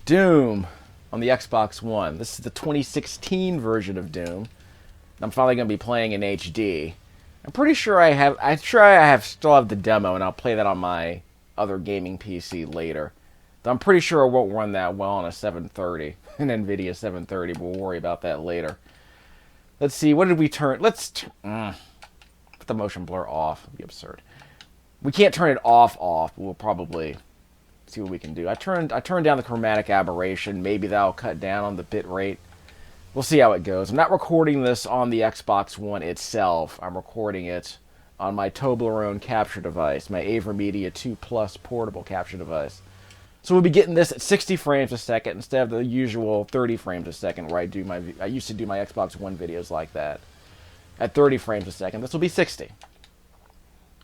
Doom on the Xbox One. This is the 2016 version of Doom. I'm finally going to be playing in HD. I'm pretty sure I have. Still have the demo, and I'll play that on my other gaming PC later. Though I'm pretty sure it won't run that well on a 730, an NVIDIA 730. But we'll worry about that later. Let's see. What did we turn? Let's put the motion blur off. It'd be absurd. We can't turn it off. But we'll probably see what we can do. I turned down the chromatic aberration. Maybe that'll cut down on the bit rate. We'll see how it goes. I'm not recording this on the Xbox One itself. I'm recording it on my Toblerone capture device, my AverMedia 2 Plus portable capture device. So we'll be getting this at 60 frames a second instead of the usual 30 frames a second where I used to do my Xbox One videos like that. At 30 frames a second, this will be 60. In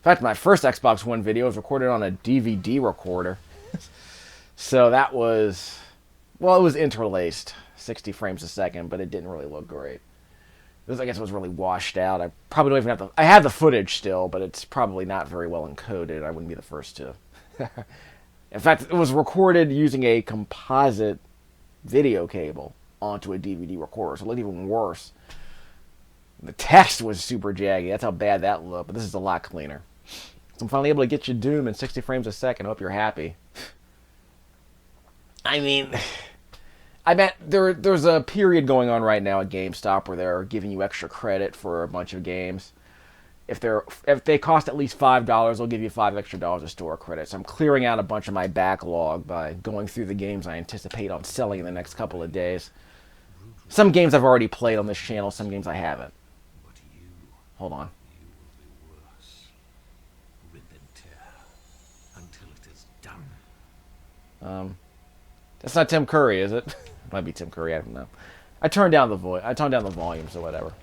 fact, my first Xbox One video was recorded on a DVD recorder. So that was, well, it was interlaced, 60 frames a second, but it didn't really look great. I guess it was really washed out. I probably don't even have I have the footage still, but it's probably not very well encoded. I wouldn't be the first to. In fact, it was recorded using a composite video cable onto a DVD recorder, so it looked even worse. The text was super jaggy. That's how bad that looked, but this is a lot cleaner. So I'm finally able to get you Doom in 60 frames a second. I hope you're happy. I mean, I bet there's a period going on right now at GameStop where they're giving you extra credit for a bunch of games. If they cost at least $5, they'll give you $5 extra of store credit. So I'm clearing out a bunch of my backlog by going through the games I anticipate on selling in the next couple of days. Some games I've already played on this channel, some games I haven't. Hold on. That's not Tim Curry, is it? It might be Tim Curry, I don't know. I turned down the volume, so whatever.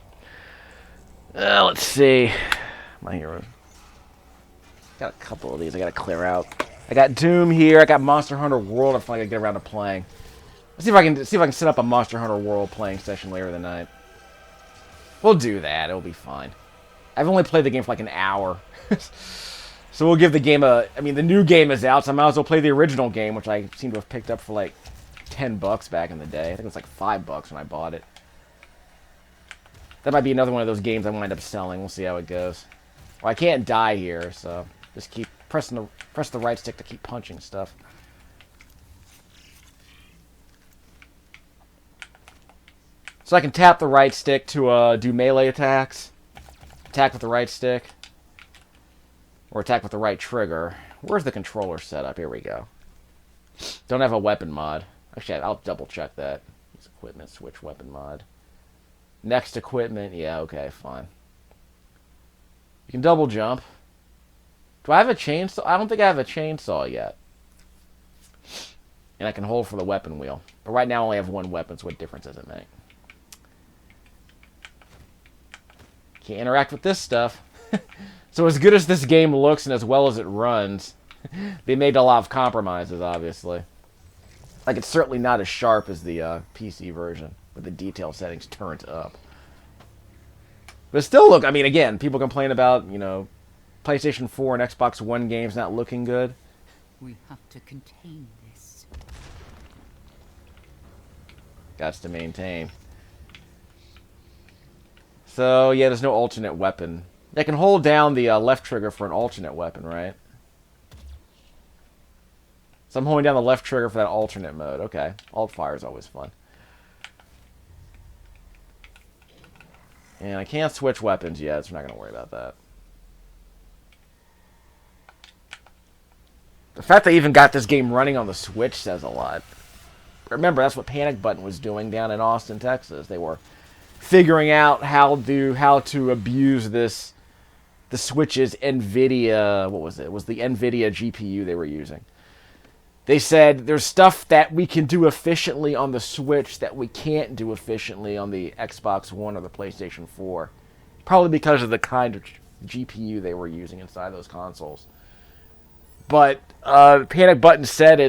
Let's see. My hero. Got a couple of these I gotta clear out. I got Doom here. I got Monster Hunter World. I'm finally gonna get around to playing. Let's see if I can set up a Monster Hunter World playing session later tonight. We'll do that. It'll be fine. I've only played the game for like an hour. So we'll give the game a... I mean, the new game is out, so I might as well play the original game, which I seem to have picked up for like $10 back in the day. I think it was like $5 when I bought it. That might be another one of those games I wind up selling. We'll see how it goes. Well, I can't die here, so just keep press the right stick to keep punching stuff. So I can tap the right stick to do melee attacks. Attack with the right stick. Or attack with the right trigger. Where's the controller setup? Here we go. Don't have a weapon mod. Actually, I'll double check that. Use equipment, switch weapon mod. Next equipment. Yeah, okay, fine. You can double jump. Do I have a chainsaw? I don't think I have a chainsaw yet. And I can hold for the weapon wheel. But right now I only have one weapon, so what difference does it make? Can't interact with this stuff. So as good as this game looks and as well as it runs, they made a lot of compromises, obviously. Like, it's certainly not as sharp as the PC version, with the detail settings turned up. But still, look, I mean, again, people complain about, you know, PlayStation 4 and Xbox One games not looking good. We have to contain this. Gots to maintain. So, yeah, there's no alternate weapon. I can hold down the left trigger for an alternate weapon, right? So I'm holding down the left trigger for that alternate mode. Okay. Alt-fire is always fun. And I can't switch weapons yet, so we're not going to worry about that. The fact they even got this game running on the Switch says a lot. Remember, that's what Panic Button was doing down in Austin, Texas. They were figuring out how to abuse the Switch's NVIDIA, what was it? It was the NVIDIA GPU they were using. They said there's stuff that we can do efficiently on the Switch that we can't do efficiently on the Xbox One or the PlayStation 4. Probably because of the kind of GPU they were using inside those consoles. But Panic Button said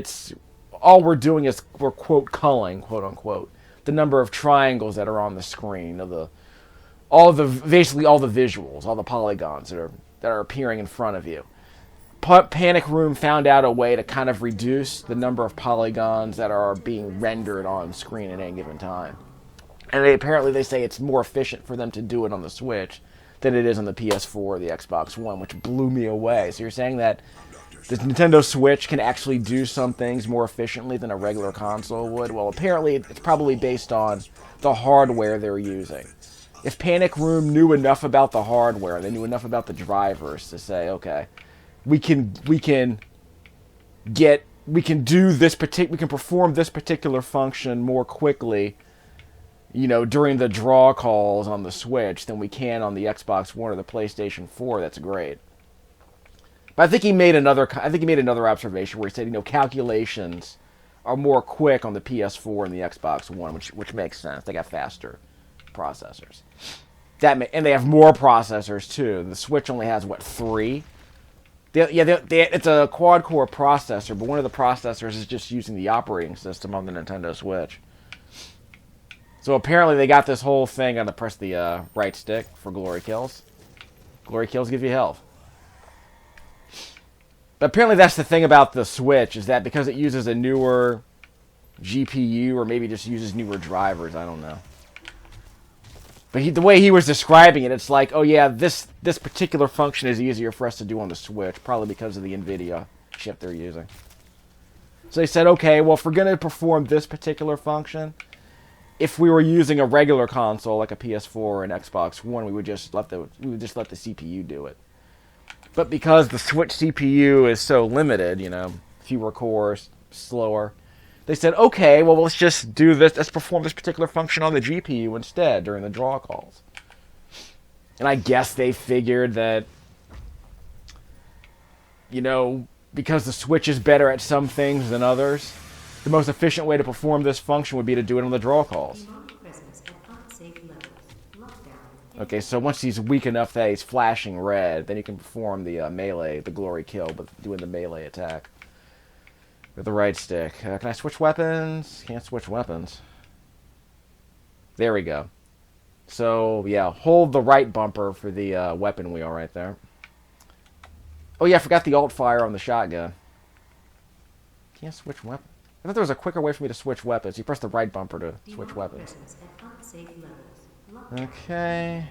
all we're doing is we're, quote, culling, quote unquote, the number of triangles that are on the screen, basically all the visuals, all the polygons that are appearing in front of you. Panic Room found out a way to kind of reduce the number of polygons that are being rendered on screen at any given time. And apparently they say it's more efficient for them to do it on the Switch than it is on the PS4 or the Xbox One, which blew me away. So you're saying that the Nintendo Switch can actually do some things more efficiently than a regular console would? Well, apparently it's probably based on the hardware they're using. If Panic Room knew enough about the hardware, they knew enough about the drivers to say, okay, we can perform this particular function more quickly, you know, during the draw calls on the Switch than we can on the Xbox One or the PlayStation 4. That's great. But I think he made another observation where he said, you know, calculations are more quick on the PS4 and the Xbox One, which makes sense. They got faster processors. And they have more processors too. The Switch only has what, 3? It's a quad-core processor, but one of the processors is just using the operating system on the Nintendo Switch. So apparently they got this whole thing. I'm gonna press the right stick for glory kills. Glory kills give you health. But apparently that's the thing about the Switch, is that because it uses a newer GPU, or maybe just uses newer drivers, I don't know. But the way he was describing it, it's like, oh yeah, this particular function is easier for us to do on the Switch, probably because of the NVIDIA chip they're using. So they said, okay, well, if we're going to perform this particular function, if we were using a regular console like a PS4 or an Xbox One, we would just let the CPU do it. But because the Switch CPU is so limited, you know, fewer cores, slower, they said, okay, well, let's just do this. Let's perform this particular function on the GPU instead during the draw calls. And I guess they figured that, you know, because the Switch is better at some things than others, the most efficient way to perform this function would be to do it on the draw calls. Okay, so once he's weak enough that he's flashing red, then you can perform the melee, the glory kill, but doing the melee attack with the right stick. Can I switch weapons? Can't switch weapons. There we go. So, yeah, hold the right bumper for the weapon wheel right there. Oh, yeah, I forgot the alt fire on the shotgun. Can't switch weapons. I thought there was a quicker way for me to switch weapons. You press the right bumper to switch weapons. Okay.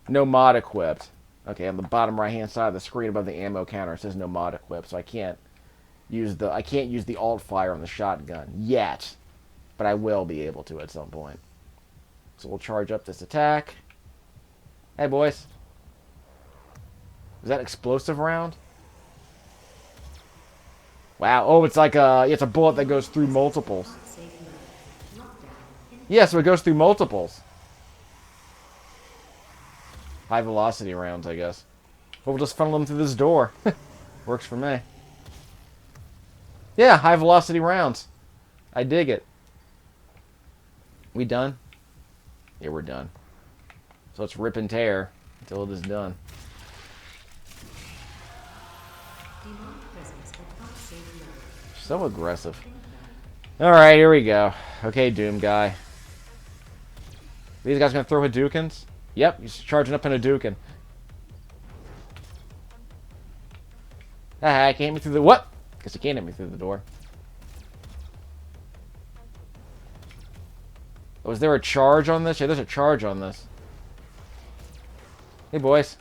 No mod equipped. Okay, on the bottom right-hand side of the screen above the ammo counter, it says no mod equipped, so I can't use the alt fire on the shotgun yet, but I will be able to at some point. So we'll charge up this attack. Hey, boys. Is that explosive round? Wow. Oh, it's like it's a bullet that goes through multiples. Yeah, so it goes through multiples. High velocity rounds, I guess. But we'll just funnel them through this door. Works for me. Yeah, high velocity rounds. I dig it. We done? Yeah, we're done. So let's rip and tear until it is done. So aggressive. Alright, here we go. Okay, Doom guy. These guys gonna throw Hadoukens? Yep, he's charging up in Hadouken. Ah, I can't hit me through the... What? Guess he can't hit me through the door. Oh, is there a charge on this? Yeah, there's a charge on this. Hey, boys.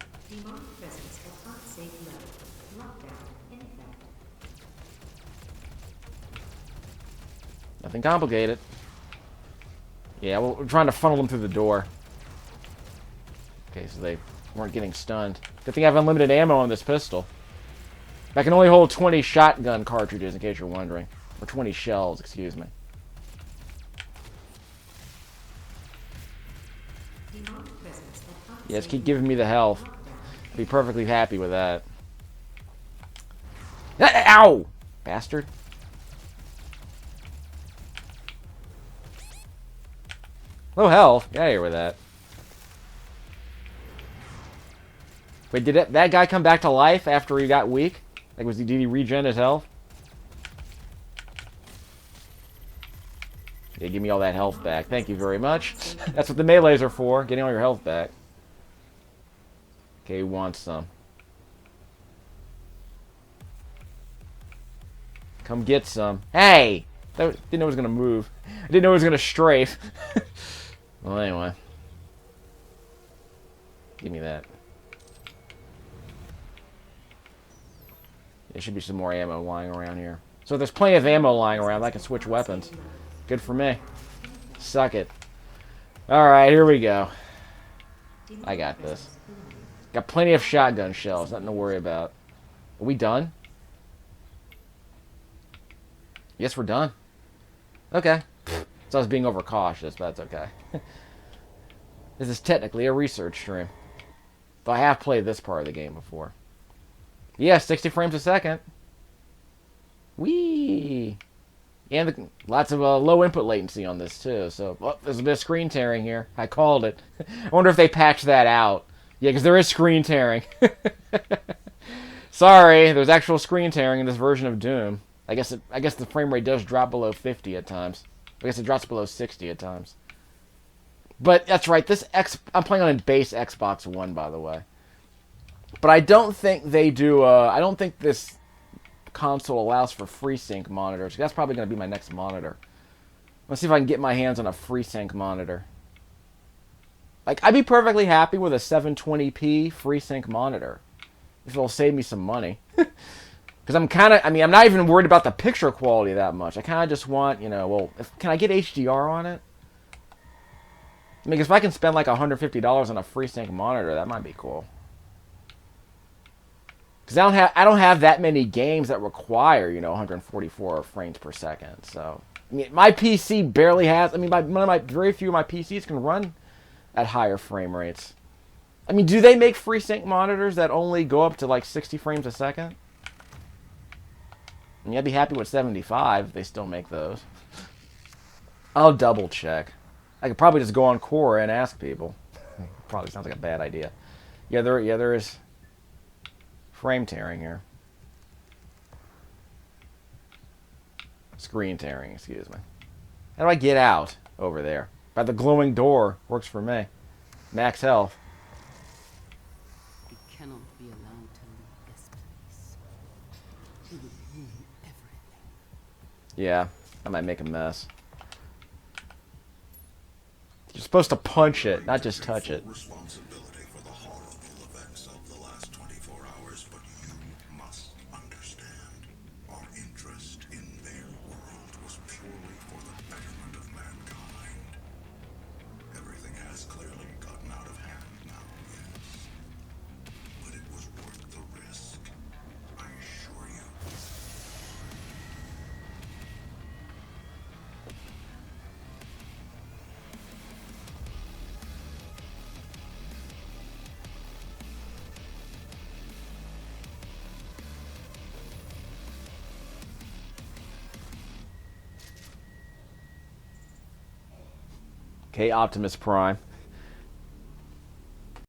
Nothing complicated. Yeah, well, we're trying to funnel them through the door. Okay, so they weren't getting stunned. Good thing I have unlimited ammo on this pistol. I can only hold 20 shotgun cartridges, in case you're wondering. Or 20 shells, excuse me. Yes, keep giving me the health. I'll be perfectly happy with that. Ow! Bastard. Low health. Get out of here with that. Wait, did that guy come back to life after he got weak? Like, did he regen his health? Yeah, give me all that health back. Thank you very much. That's what the melees are for, getting all your health back. Okay, who wants some? Come get some. Hey! Didn't know it was gonna move. I didn't know it was gonna strafe. Well, anyway. Give me that. There should be some more ammo lying around here. So if there's plenty of ammo lying around, I can switch weapons. Good for me. Suck it. Alright, here we go. I got this. Got plenty of shotgun shells, nothing to worry about. Are we done? Yes, we're done. Okay. So I was being overcautious, but that's okay. This is technically a research stream. But I have played this part of the game before. Yeah, 60 frames a second. Whee! And lots of low input latency on this, too. So, there's a bit of screen tearing here. I called it. I wonder if they patched that out. Yeah, because there is screen tearing. Sorry, there's actual screen tearing in this version of Doom. I guess the frame rate does drop below 50 at times. I guess it drops below 60 at times. But that's right. I'm playing on a base Xbox One, by the way. But I don't think they do. I don't think this console allows for FreeSync monitors. That's probably going to be my next monitor. Let's see if I can get my hands on a FreeSync monitor. Like, I'd be perfectly happy with a 720p FreeSync monitor. If it'll save me some money. Because I'm not even worried about the picture quality that much. I kind of just want, can I get HDR on it? I mean, if I can spend like $150 on a FreeSync monitor, that might be cool. Because I don't have that many games that require, 144 frames per second. So, I mean, my PC barely has. I mean, very few of my PCs can run at higher frame rates. I mean, do they make FreeSync monitors that only go up to like 60 frames a second? I mean, I'd be happy with 75 if they still make those. I'll double check. I could probably just go on Quora and ask people. Probably sounds like a bad idea. Yeah, there is frame tearing here. Screen tearing, excuse me. How do I get out over there? By the glowing door. Works for me. Max health. We cannot be allowed to leave this place. It would ruin everything. Yeah, I might make a mess. You're supposed to punch it, not just touch it. Responsibility for the horrible events of the last 24 hours, but you must understand. Our interest in their world was purely for the betterment of mankind. Everything has clearly gotten out of hand now, yes. But it was worth the risk, I assure you. Okay, Optimus Prime.